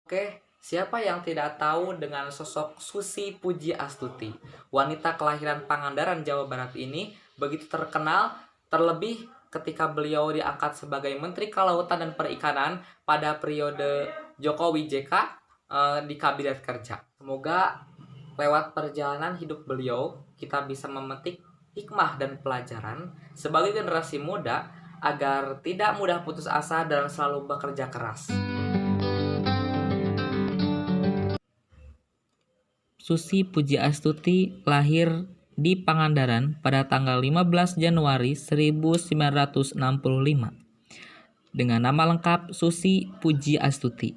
Oke, siapa yang tidak tahu dengan sosok Susi Pujiastuti? Wanita kelahiran Pangandaran, Jawa Barat ini begitu terkenal, terlebih ketika beliau diangkat sebagai Menteri Kelautan dan Perikanan pada periode Jokowi JK di Kabinet Kerja. Semoga lewat perjalanan hidup beliau, kita bisa memetik hikmah dan pelajaran sebagai generasi muda agar tidak mudah putus asa dan selalu bekerja keras. Susi Pujiastuti lahir di Pangandaran pada tanggal 15 Januari 1965 dengan nama lengkap Susi Pujiastuti.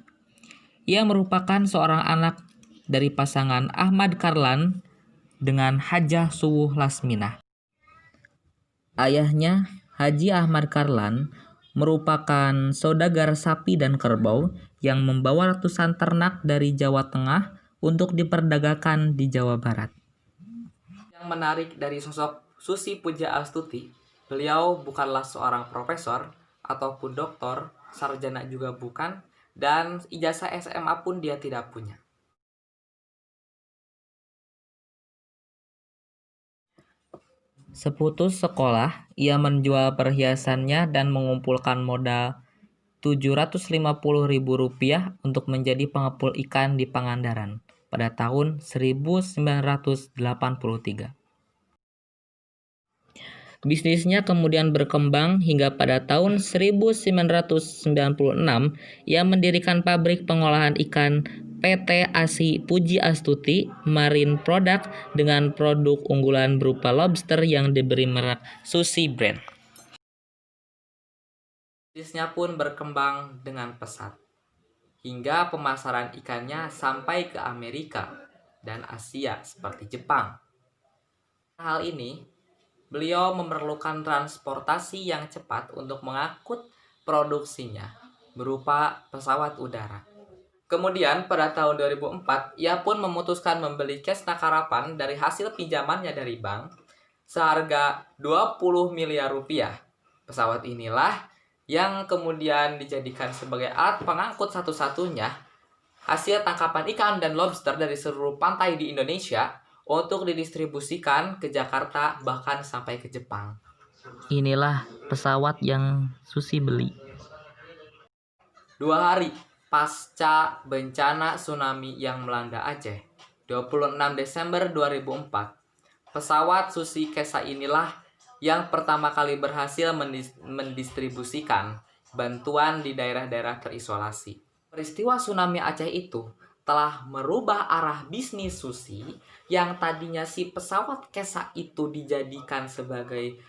Ia merupakan seorang anak dari pasangan Ahmad Karlan dengan Hajah Suwuh Lasminah. Ayahnya, Haji Ahmad Karlan, merupakan saudagar sapi dan kerbau yang membawa ratusan ternak dari Jawa Tengah untuk diperdagangkan di Jawa Barat. Yang menarik dari sosok Susi Pujiastuti, beliau bukanlah seorang profesor ataupun doktor, sarjana juga bukan, dan ijazah SMA pun dia tidak punya. Seputus sekolah, ia menjual perhiasannya dan mengumpulkan modal Rp750.000 untuk menjadi pengepul ikan di Pangandaran pada tahun 1983. Bisnisnya kemudian berkembang hingga pada tahun 1996 ia mendirikan pabrik pengolahan ikan PT ASI Pujiastuti Marine Product dengan produk unggulan berupa lobster yang diberi merek Susi Brand. Bisnisnya pun berkembang dengan pesat, hingga pemasaran ikannya sampai ke Amerika dan Asia seperti Jepang. Hal ini, beliau memerlukan transportasi yang cepat untuk mengangkut produksinya berupa pesawat udara. Kemudian pada tahun 2004, ia pun memutuskan membeli Cessna Caravan dari hasil pinjamannya dari bank seharga Rp20 miliar. Pesawat inilah yang kemudian dijadikan sebagai alat pengangkut satu-satunya hasil tangkapan ikan dan lobster dari seluruh pantai di Indonesia untuk didistribusikan ke Jakarta bahkan sampai ke Jepang. Inilah pesawat yang Susi beli. 2 hari pasca bencana tsunami yang melanda Aceh, 26 Desember 2004, pesawat Susi Kesa inilah yang pertama kali berhasil mendistribusikan bantuan di daerah-daerah terisolasi. Peristiwa tsunami Aceh itu telah merubah arah bisnis Susi yang tadinya si pesawat Kesa itu dijadikan sebagai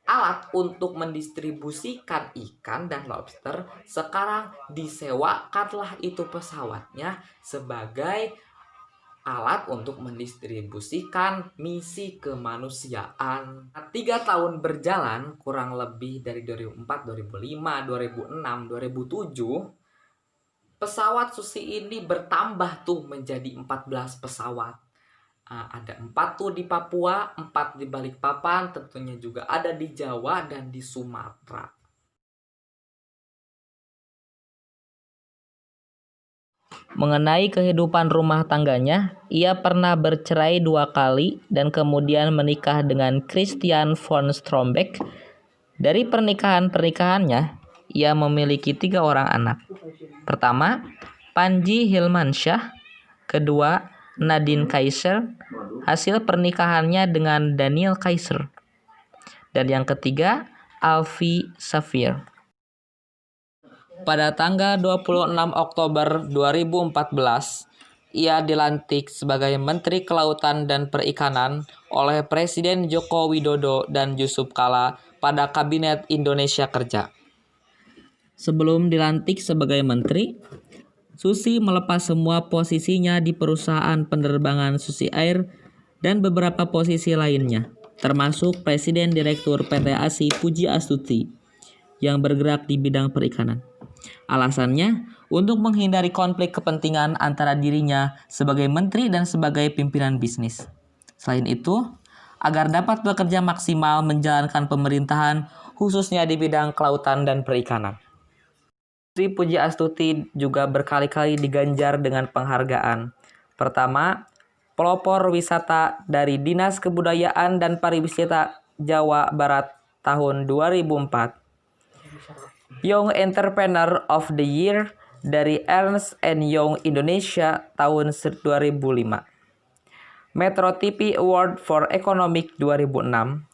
alat untuk mendistribusikan ikan dan lobster, sekarang disewakanlah itu pesawatnya sebagai alat untuk mendistribusikan misi kemanusiaan. 3 tahun berjalan, kurang lebih dari 2004, 2005, 2006, 2007, pesawat Susi ini bertambah tuh menjadi 14 pesawat. Ada 4 tuh di Papua, 4 di Balikpapan, tentunya juga ada di Jawa dan di Sumatera. Mengenai kehidupan rumah tangganya, ia pernah bercerai 2 kali dan kemudian menikah dengan Christian von Strombeck. Dari pernikahannya, ia memiliki 3 orang anak. Pertama, Panji Hilmansyah. Kedua, Nadine Kaiser, hasil pernikahannya dengan Daniel Kaiser. Dan yang ketiga, Alfie Safir. Pada tanggal 26 Oktober 2014, ia dilantik sebagai Menteri Kelautan dan Perikanan oleh Presiden Joko Widodo dan Yusuf Kala pada Kabinet Indonesia Kerja. Sebelum dilantik sebagai menteri, Susi melepas semua posisinya di perusahaan penerbangan Susi Air dan beberapa posisi lainnya, termasuk Presiden Direktur PT ASI Pujiastuti yang bergerak di bidang perikanan. Alasannya untuk menghindari konflik kepentingan antara dirinya sebagai menteri dan sebagai pimpinan bisnis. Selain itu, agar dapat bekerja maksimal menjalankan pemerintahan khususnya di bidang kelautan dan perikanan. Sri Pujiastuti juga berkali-kali diganjar dengan penghargaan. Pertama, pelopor wisata dari Dinas Kebudayaan dan Pariwisata Jawa Barat tahun 2004. Young Entrepreneur of the Year dari Ernst & Young Indonesia tahun 2005. Metro TV Award for Economic 2006.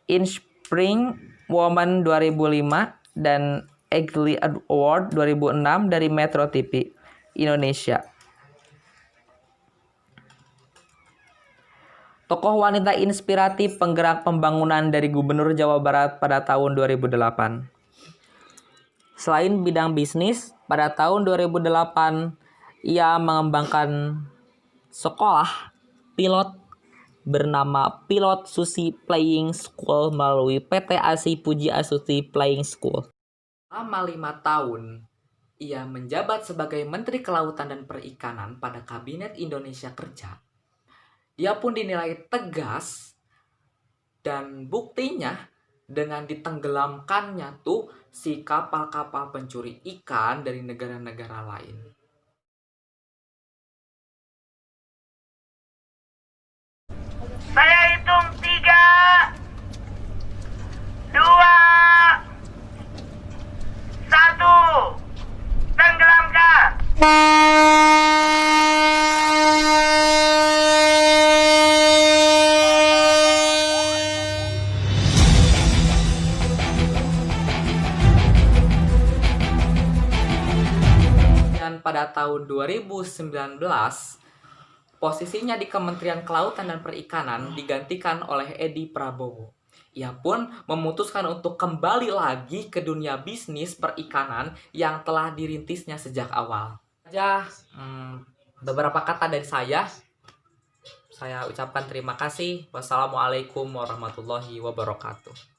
Inspiring Woman 2005 dan Eagly Award 2006 dari Metro TV Indonesia. Tokoh wanita inspiratif penggerak pembangunan dari Gubernur Jawa Barat pada tahun 2008. Selain bidang bisnis, pada tahun 2008 ia mengembangkan sekolah pilot bernama Pilot Susi Flying School melalui PT ASI Pujiastuti Flying School. Selama 5 tahun, ia menjabat sebagai Menteri Kelautan dan Perikanan pada Kabinet Indonesia Kerja. Ia pun dinilai tegas dan buktinya dengan ditenggelamkannya tuh si kapal-kapal pencuri ikan dari negara-negara lain. Saya hitung 3, 2, 1, tenggelamkan. Dan pada tahun 2019, posisinya di Kementerian Kelautan dan Perikanan digantikan oleh Edi Prabowo. Ia pun memutuskan untuk kembali lagi ke dunia bisnis perikanan yang telah dirintisnya sejak awal. Beberapa kata dari saya ucapkan terima kasih. Wassalamualaikum warahmatullahi wabarakatuh.